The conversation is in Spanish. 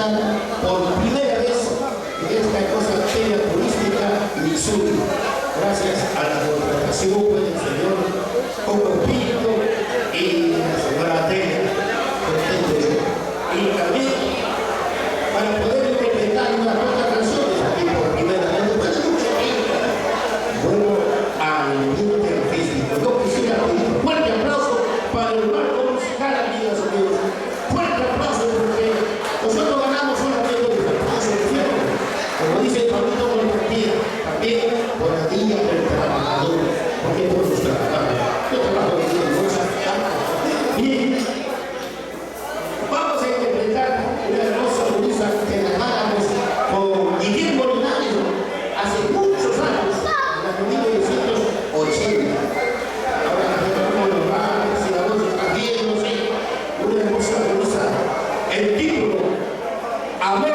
presentar por primera vez esta cosa feria turística Mitsuri. Gracias a la contratación del señor Coco Pinto y la señora Adela. Y también para poder interpretar unas cuantas canciones aquí por primera vez, después de mucho tiempo, vuelvo al Interfísico. Yo quisiera pedir un fuerte aplauso para el marco musical, amigas y amigos. Fuerte aplauso porque nosotros ganamos solamente por el aplauso del cielo. Como dice el Pablito con la partida, también por la guía del trabajador, porque todos trabajamos. Yo trabajo en la bolsa. Bien. Vamos a interpretar una hermosa blusa que grabáramos con Guillermo Linares hace muchos años, en el 1980. Ahora cómo nos va, si la voz está bien, no sé. Una hermosa blusa. El título, Amor.